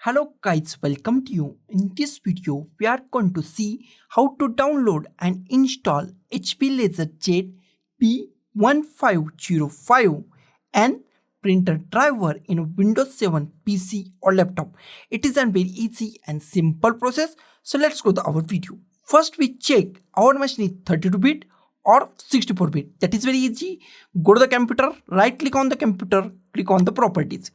Hello guys, welcome to you. In this video, we are going to see how to download and install HP LaserJet P1505n printer driver in a Windows 7 PC or laptop. It is a very easy and simple process. So let's go to our video. First, we check our machine is 32-bit or 64-bit. That is very easy. Go to the computer, right click on the computer, click on the properties.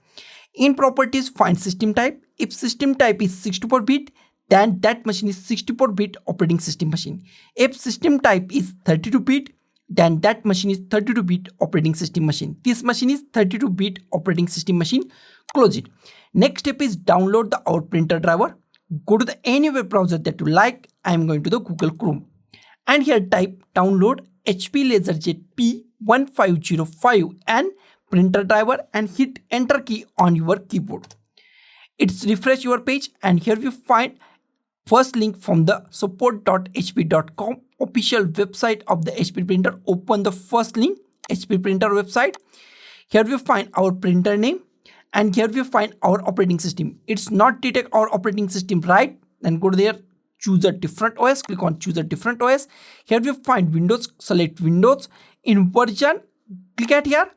In properties, find system type. If system type is 64-bit, then that machine is 64-bit operating system machine. If system type is 32-bit, then that machine is 32-bit operating system machine. This machine is 32-bit operating system machine. Close it. Next step is download our printer driver. Go to any web browser that you like. I am going to the Google Chrome. And here type download HP LaserJet P1505n printer driver and hit enter key on your keyboard. It's refresh your page and here you find first link from the support.hp.com official website of the HP printer. Open the first link, HP printer website. Here we find our printer name and here we find our operating system. It's not detect our operating system, right? Then go to there, choose a different OS, click on choose a different OS. Here we find Windows, select Windows. In version, click at here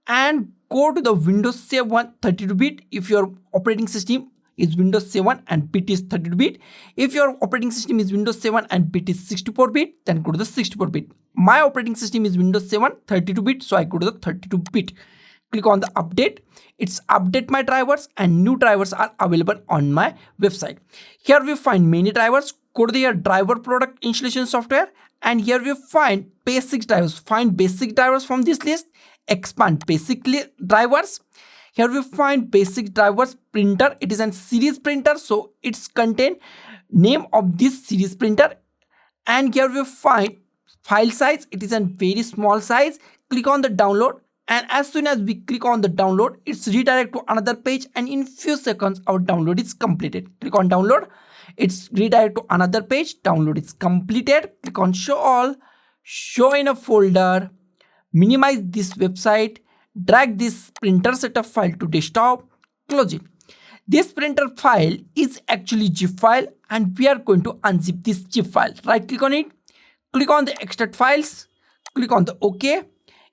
and go to the Windows 7 32-bit if your operating system is Windows 7 and bit is 32-bit. If your operating system is Windows 7 and bit is 64-bit, then go to the 64-bit. My operating system is Windows 7 32-bit, so I go to the 32-bit. Click on the update. It's update my drivers and new drivers are available on my website. Here we find many drivers. Go to the driver product installation software and here we find basic drivers. Find basic drivers from this list. Expand basic drivers. Here we find basic drivers printer. It is a series printer, so it's contain name of this series printer. And here we find file size. It is a very small size. Click on the download. And as soon as we click on the download, it's redirect to another page and in few seconds our download is completed. Click on download. It's redirect to another page. Download is completed. Click on show all. Show in a folder. Minimize this website. Drag this printer setup file to desktop. Close it. This printer file is actually zip file and we are going to unzip this zip file. Right click on it. Click on the extract files. Click on the OK.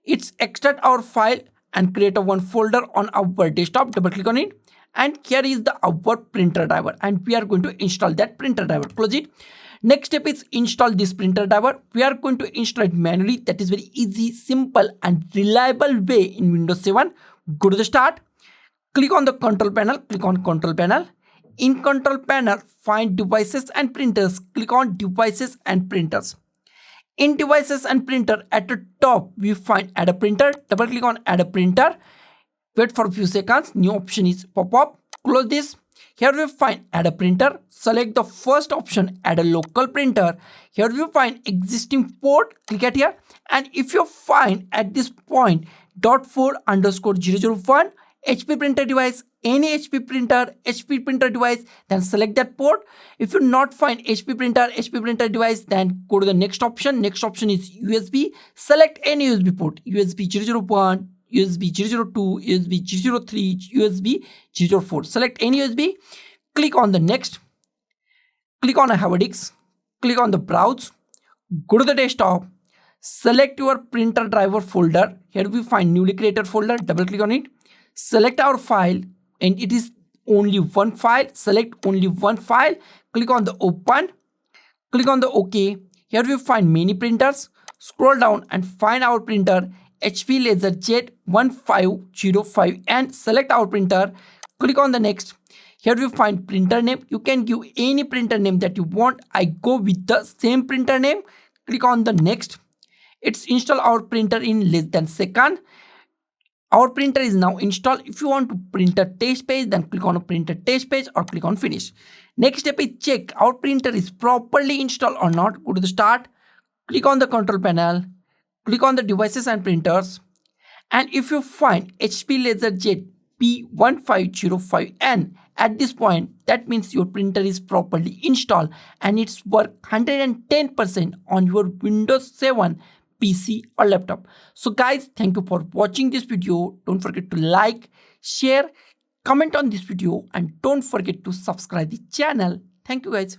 It's extract our file and create a one folder on our desktop. Double click on it and here is the our printer driver and we are going to install that printer driver. Close it. Next step is install this printer driver. We are going to install it manually. That is very easy, simple and reliable way in Windows 7. Go to the start. Click on the control panel. Click on control panel. In control panel, find devices and printers. Click on devices and printers. In devices and printer at the top, we find add a printer. Double click on add a printer. Wait for a few seconds. New option is pop up. Close this. Here we find add a printer. Select the first option, add a local printer. Here we find existing port. Click at here. And if you find at this point .4_001 HP printer device, any HP printer device, then select that port. If you not find HP printer device, then go to the next option. Next option is USB. Select any USB port, USB 001, USB 002, USB 003, USB 004. Select any USB. Click on the next. Click on a have a disk. Click on the browse. Go to the desktop. Select your printer driver folder. Here we find newly created folder. Double click on it. Select our file and it is only one file. Select only one file. Click on the open. Click on the OK. Here we find many printers. Scroll down and find our printer HP LaserJet 1505n. Select our printer. Click on the next. Here we find printer name. You can give any printer name that you want. I go with the same printer name. Click on the next. It's install our printer in less than second. Our printer is now installed. If you want to print a test page, then click on a printer test page or click on finish. Next step is check our printer is properly installed or not. Go to the start. Click on the control panel. Click on the devices and printers. And if you find HP LaserJet P1505n at this point, that means your printer is properly installed and it's work 110% on your Windows 7 PC or laptop. So guys, thank you for watching this video. Don't forget to like, share, comment on this video and don't forget to subscribe the channel. Thank you guys.